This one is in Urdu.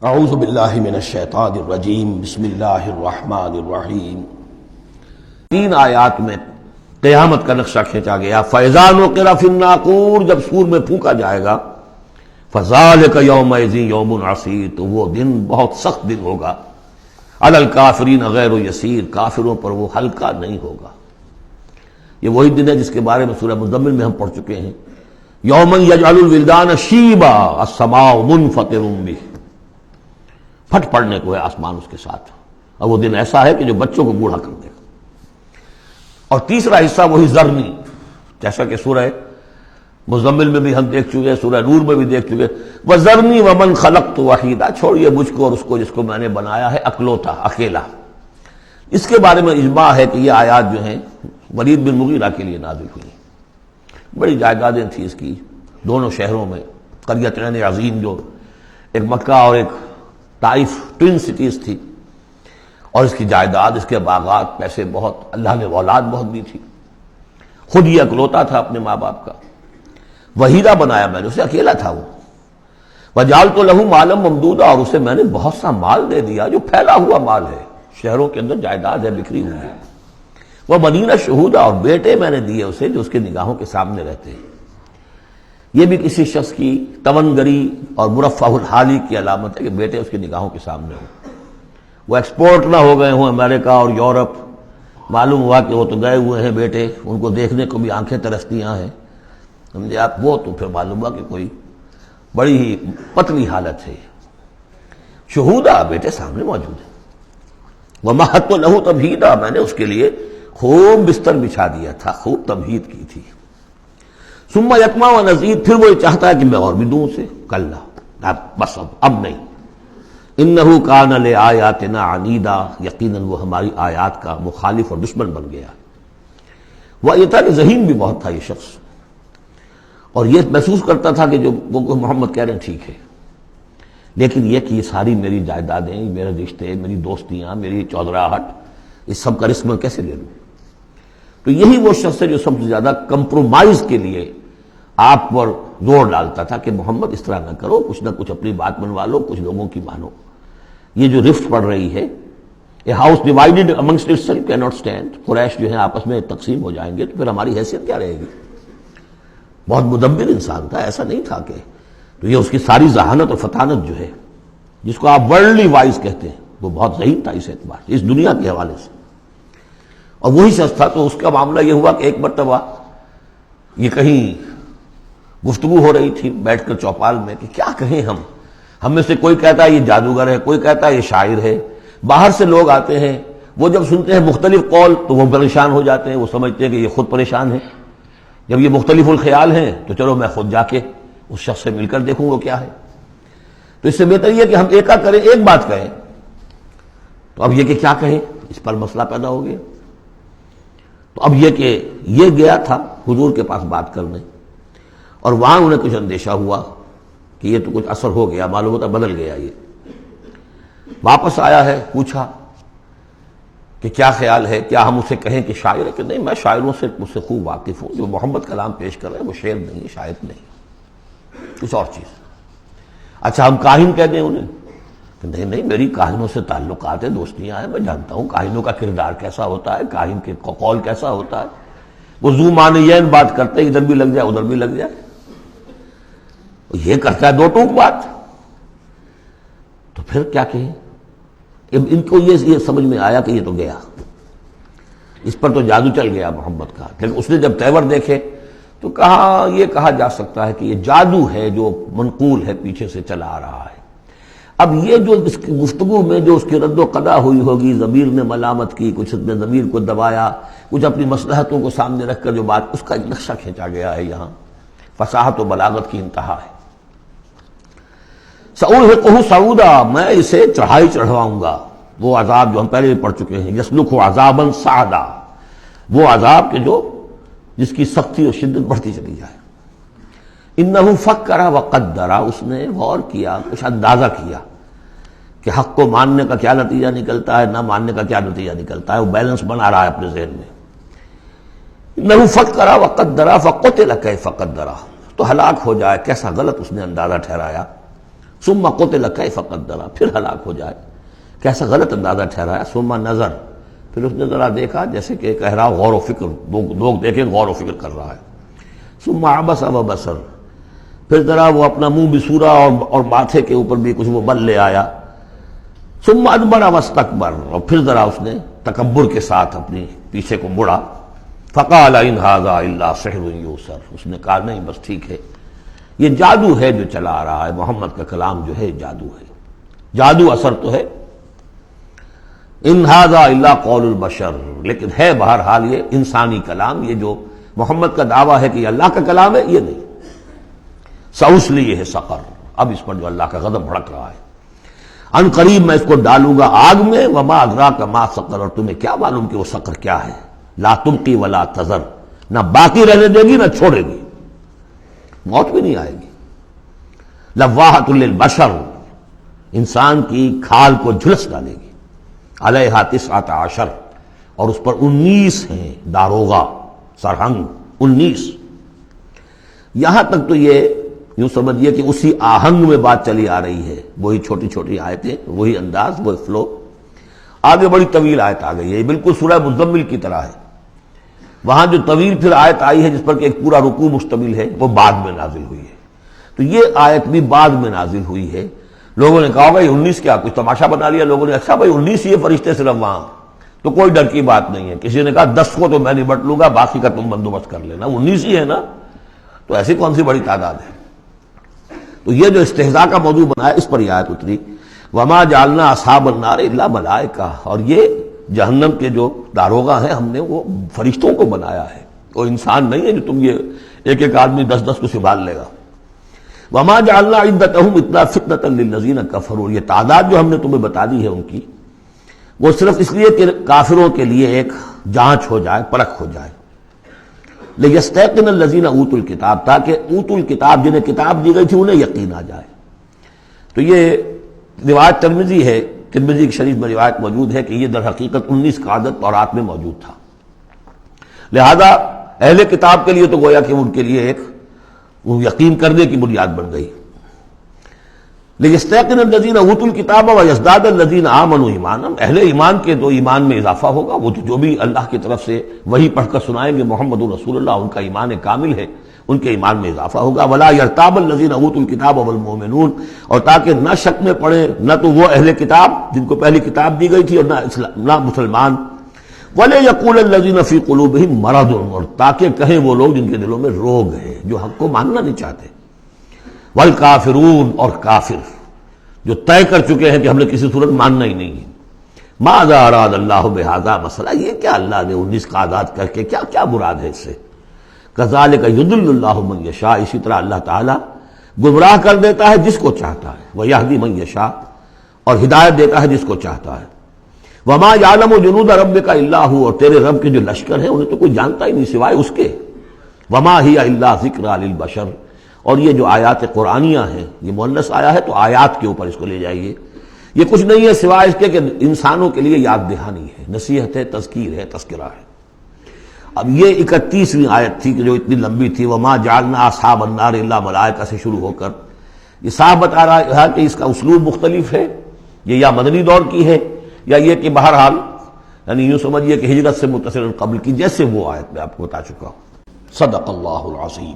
اعوذ باللہ من الشیطان الرجیم بسم اللہ الرحمن الرحیم۔ تین آیات میں قیامت کا نقشہ کھینچا گیا۔ فَإِذَا نُقِرَ فِي النَّاقُورِ، جب سور میں پھونکا جائے گا، فَذَلِكَ يَوْمَئِذٍ يَوْمٌ عَسِيرٌ، تو وہ دن بہت سخت دن ہوگا۔ عَلَى الْكَافِرِينَ غَيْرُ يَسِيرٌ، کافروں پر وہ ہلکا نہیں ہوگا۔ یہ وہی دن ہے جس کے بارے میں سورہ مزمل میں ہم پڑھ چکے ہیں۔ یومًا یجعل الولدان شیبا السماء منفطر بہ، پھٹ پڑنے کو ہے آسمان اس کے ساتھ، اور وہ دن ایسا ہے کہ جو بچوں کو بوڑھا کر دے گا۔ اور تیسرا حصہ وہی ذرنی، جیسا کہ سورہ مزمل میں بھی ہم دیکھ چکے، سورہ نور میں بھی دیکھ چکے، وَذَرْنِي وَمَنْ خَلَقْتُ وَحِيدًا، چھوڑیے مجھ کو اور اس کو جس کو میں نے بنایا ہے اکلوتا، اکیلا۔ اس کے بارے میں اجماع ہے کہ یہ آیات جو ہیں ولید بن مغیرہ کے لیے نازل ہوئی۔ بڑی جائیدادیں تھیں اس کی دونوں شہروں میں، قریتین عظیم، جو ایک مکہ اور ایک طائف، ٹوین سٹیز تھی، اور اس کی جائیداد، اس کے باغات، پیسے بہت، اللہ نے اولاد بہت دی تھی۔ خود یہ اکلوتا تھا اپنے ماں باپ کا، وحیدہ بنایا میں نے اسے، اکیلا تھا وہ۔ وَجَعَلْتُ لَهُ مَالًا مَمْدُودًا، اور اسے میں نے بہت سا مال دے دیا جو پھیلا ہوا مال ہے، شہروں کے اندر جائیداد ہے بکھری ہوئی ہے۔ وَبَنِينَ شُهُودًا، اور بیٹے میں نے دیے اسے جو اس کے نگاہوں کے سامنے رہتے ہیں۔ یہ بھی کسی شخص کی توانگری اور مرفہ الحالی کی علامت ہے کہ بیٹے اس کی نگاہوں کے سامنے ہوں، وہ ایکسپورٹ نہ ہو گئے ہوں امریکہ اور یورپ، معلوم ہوا کہ وہ تو گئے ہوئے ہیں بیٹے، ان کو دیکھنے کو بھی آنکھیں ترستی ہیں، سمجھے آپ، وہ تو پھر معلوم ہوا کہ کوئی بڑی ہی پتلی حالت ہے۔ شہودہ، بیٹے سامنے موجود ہیں۔ وَمَهَّدتُّ لَهُ تَمْهِيدًا، میں نے اس کے لیے خوب بستر بچھا دیا تھا، خوب تمہید کی تھی۔ ثم یطمع ونزید، پھر وہ یہ چاہتا ہے کہ میں اور بھی دوں اسے، کلا، بس اب نہیں۔ انہ کان لآیاتنا عنیدا، یقیناً وہ ہماری آیات کا مخالف اور دشمن بن گیا۔ وہ یہ تھا کہ ذہین بھی بہت تھا یہ شخص، اور یہ محسوس کرتا تھا کہ جو وہ محمد کہہ رہے ہیں ٹھیک ہے، لیکن یہ کہ یہ ساری میری جائیدادیں، میرے رشتے، میری دوستیاں، میری چودراہٹ، اس سب کا رسک میں کیسے لے لوں؟ تو یہی وہ شخص ہے جو سب سے زیادہ کمپرومائز کے لیے آپ پر زور ڈالتا تھا کہ محمد اس طرح نہ کرو، کچھ نہ کچھ اپنی بات منوا لو، کچھ لوگوں کی مانو۔ یہ جو رفت پڑ رہی ہے، a house divided amongst itself can not stand, Quraysh جو ہیں آپس میں تقسیم ہو جائیں گے تو پھر ہماری حیثیت کیا رہے گی؟ بہت مدبر انسان تھا، ایسا نہیں تھا کہ، تو یہ اس کی ساری ذہانت اور فطانت جو ہے، جس کو آپ ورلڈلی وائز کہتے ہیں، وہ بہت ذہین تھا اس اعتبار سے، اس دنیا کے حوالے سے۔ اور وہی شخص تھا، تو اس کا معاملہ یہ ہوا کہ ایک مرتبہ یہ کہیں گفتگو ہو رہی تھی بیٹھ کر چوپال میں کہ کیا کہیں ہم میں سے کوئی کہتا ہے یہ جادوگر ہے، کوئی کہتا ہے یہ شاعر ہے، باہر سے لوگ آتے ہیں، وہ جب سنتے ہیں مختلف قول تو وہ پریشان ہو جاتے ہیں، وہ سمجھتے ہیں کہ یہ خود پریشان ہے، جب یہ مختلف الخیال ہیں تو چلو میں خود جا کے اس شخص سے مل کر دیکھوں وہ کیا ہے۔ تو اس سے بہتر یہ کہ ہم ایکا کریں، ایک بات کہیں۔ تو اب یہ کہ کیا کہیں، اس پر مسئلہ پیدا ہو گیا۔ تو اب یہ کہ یہ گیا تھا حضور کے پاس بات کرنے، اور وہاں انہیں کچھ اندیشہ ہوا کہ یہ تو کچھ اثر ہو گیا، معلوم ہوتا بدل گیا۔ یہ واپس آیا ہے، پوچھا کہ کیا خیال ہے، کیا ہم اسے کہیں کہ شاعر ہے؟ کہ نہیں، میں شاعروں سے مجھ سے خوب واقف ہوں، جو محمد کلام پیش کر رہے ہیں وہ شعر نہیں، شاعر نہیں، کچھ اور چیز۔ اچھا ہم کاہن کہہ دیں انہیں؟ کہ نہیں نہیں، میری کاہنوں سے تعلقات ہیں، دوستیاں ہیں، میں جانتا ہوں کاہنوں کا کردار کیسا ہوتا ہے، کاہن کے قول کیسا ہوتا ہے، وہ ذو معنیین بات کرتے ہیں، ادھر بھی لگ جائے ادھر بھی لگ جائے، یہ کرتا ہے دو ٹوک بات۔ تو پھر کیا کہیں؟ ان کو یہ سمجھ میں آیا کہ یہ تو گیا، اس پر تو جادو چل گیا محمد کا۔ لیکن اس نے جب تیور دیکھے تو کہا، یہ کہا جا سکتا ہے کہ یہ جادو ہے جو منقول ہے، پیچھے سے چلا آ رہا ہے۔ اب یہ جو اس کی گفتگو میں جو اس کی رد و قدا ہوئی ہوگی، ضمیر نے ملامت کی، کچھ نے ضمیر کو دبایا، کچھ اپنی مصلحتوں کو سامنے رکھ کر جو بات، اس کا ایک نقشہ کھینچا گیا ہے یہاں، فصاحت و بلاغت کی انتہا ہے۔ سأرهقه صعودا، میں اسے چڑھائی چڑھواؤں گا، وہ عذاب جو ہم پہلے بھی پڑھ چکے ہیں، یسلکہ عذابا صعدا، وہ عذاب کے جو جس کی سختی اور شدت بڑھتی چلی جائے۔ انہ فکر وقدر، اس نے غور کیا، کچھ اندازہ کیا کہ حق کو ماننے کا کیا نتیجہ نکلتا ہے، نہ ماننے کا کیا نتیجہ نکلتا ہے، وہ بیلنس بنا رہا ہے اپنے ذہن میں۔ انہ فکر وقدر فقتل کیف قدر، تو ہلاک ہو جائے، کیسا غلط اس نے اندازہ ٹھہرایا، ثم قتل کیف قدر، پھر ہلاک ہو جائے، کیسا غلط اندازہ ٹھہرایا. ثم نظر، پھر اس نے ذرا دیکھا جیسے کہ کہہ رہا غور و فکر، لوگ دیکھیں غور و فکر کر رہا ہے. ثم عبس وبصر، پھر ذرا وہ اپنا منہ بسورا اور ماتھے کے اوپر بھی کچھ وہ بل لے آیا. ثم ادبر واستکبر، اور پھر ذرا اس نے تکبر کے ساتھ اپنی پیچھے کو مڑا. فقال ان ھذا الا سحر یؤثر، اس نے کہا نہیں بس ٹھیک ہے، یہ جادو ہے جو چلا آ رہا ہے، محمد کا کلام جو ہے جادو ہے، جادو اثر تو ہے. ان ھذا الا قول البشر، لیکن ہے بہرحال یہ انسانی کلام، یہ جو محمد کا دعویٰ ہے کہ یہ اللہ کا کلام ہے یہ نہیں. سأصلیہ سقر، اب اس پر جو اللہ کا غضب بھڑک رہا ہے، ان قریب میں اس کو ڈالوں گا آگ میں. وما ادراک ما سقر، اور تمہیں کیا معلوم کہ وہ سقر کیا ہے. لا تبقی ولا تذر، نہ باقی رہنے دے گی نہ چھوڑے گی، موت بھی نہیں آئے گی. لواحۃ للبشر، انسان کی کھال کو جھلس ڈالے گی. علیہا 19، اور اس پر 19 ہیں داروغہ سرہنگ، 19. یہاں تک تو یہ یوں سمجھیے کہ اسی آہنگ میں بات چلی آ رہی ہے، وہی چھوٹی چھوٹی آیتیں، وہی انداز، وہی فلو. آگے بڑی طویل آیت آ گئی ہے، یہ بالکل سورہ مزمل کی طرح ہے. وہاں جو طویل پھر آیت آئی ہے جس پر کہ ایک پورا رکوع مشتمل ہے، وہ بعد میں نازل ہوئی ہے. تو یہ آیت بھی بعد میں نازل ہوئی ہے. لوگوں نے کہا ہوگا یہ 19 کیا، کچھ تماشا بنا لیا لوگوں نے. اچھا بھائی 19 یہ فرشتے صرف وہاں، تو کوئی ڈر کی بات نہیں ہے. کسی نے کہا 10 کو تو میں نبٹ لوں گا، باقی کا تم بندوبست کر لینا، 19 ہی ہے نا، تو ایسی کون سی بڑی تعداد ہے. تو یہ جو استہزاء کا موضوع بنا ہے اس پر یہ آیت اتری. وما جعلنا اصحاب النار الا ملائکہ، اور یہ جہنم کے جو داروغہ ہیں ہم نے وہ فرشتوں کو بنایا ہے، وہ انسان نہیں ہے جو تم یہ ایک ایک آدمی 10 کو سنبھال لے گا. وما جعلنا عدتهم الا فتنة للذین کفروا، یہ تعداد جو ہم نے تمہیں بتا دی ہے ان کی، وہ صرف اس لیے کہ کافروں کے لیے ایک جانچ ہو جائے، پرکھ ہو جائے. لیستیقن الذین اوتوا الکتاب، تاکہ اوتوا الکتاب جنہیں کتاب دی گئی تھی انہیں یقین آ جائے. تو یہ روایت ترمذی ہے، ترمذی شریف میں روایت موجود ہے کہ یہ در حقیقت 19 کا عدد تورات میں موجود تھا. لہذا اہل کتاب کے لیے تو گویا کہ ان کے لیے ایک وہ یقین کرنے کی بنیاد بن گئی. لیستیقن الذین اوتوا الکتاب ویزداد الذین آمنوا ایمانا، اہل ایمان کے تو ایمان میں اضافہ ہوگا، وہ جو بھی اللہ کی طرف سے وہی پڑھ کر سنائیں گے محمد رسول اللہ، ان کا ایمان کامل ہے، ان کے ایمان میں اضافہ ہوگا. ولا یرتاب الذین اوتوا الکتاب والمؤمنون، اور تاکہ نہ شک میں پڑے نہ تو وہ اہل کتاب جن کو پہلی کتاب دی گئی تھی اور نہ مسلمان. ولا یقول الذین فی قلوبہم مرض، اور تاکہ کہیں وہ لوگ جن کے دلوں میں روگ ہے، جو حق کو ماننا نہیں چاہتے. والکافرون، اور کافر جو طے کر چکے ہیں کہ ہم نے کسی صورت ماننا ہی نہیں ہے. ماذا اراد اللہ بہذا، مسئلہ یہ کیا اللہ نے 19 کا آزاد کر کے کیا مراد ہے اس سے. کذالک یضل اللہ من یشاء، اسی طرح اللہ تعالیٰ گمراہ کر دیتا ہے جس کو چاہتا ہے. ویہدی من یشاء، اور ہدایت دیتا ہے جس کو چاہتا ہے. وما یعلم جنود ربک الا ھو، اور تیرے رب کے جو لشکر ہیں انہیں تو کوئی جانتا ہی نہیں سوائے اس کے. وما ہی الا ذکری للبشر، اور یہ جو آیات قرآنیہ ہیں، یہ مؤنث آیا ہے تو آیات کے اوپر اس کو لے جائیے، یہ کچھ نہیں ہے سوائے اس کے کہ انسانوں کے لیے یاد دہانی ہے، نصیحت ہے، تذکیر ہے، تذکرہ ہے. اب یہ 31ویں آیت تھی کہ جو اتنی لمبی تھی، وما جعلنا اصحاب النار الا ملائکہ سے شروع ہو کر یہ صاحب بتا رہا ہے کہ اس کا اسلوب مختلف ہے، یہ یا مدنی دور کی ہے یا یہ کہ بہرحال یعنی یوں سمجھیے کہ ہجرت سے متصل قبل کی، جیسے وہ آیت میں آپ کو بتا چکا ہوں. صدق اللہ العظیم.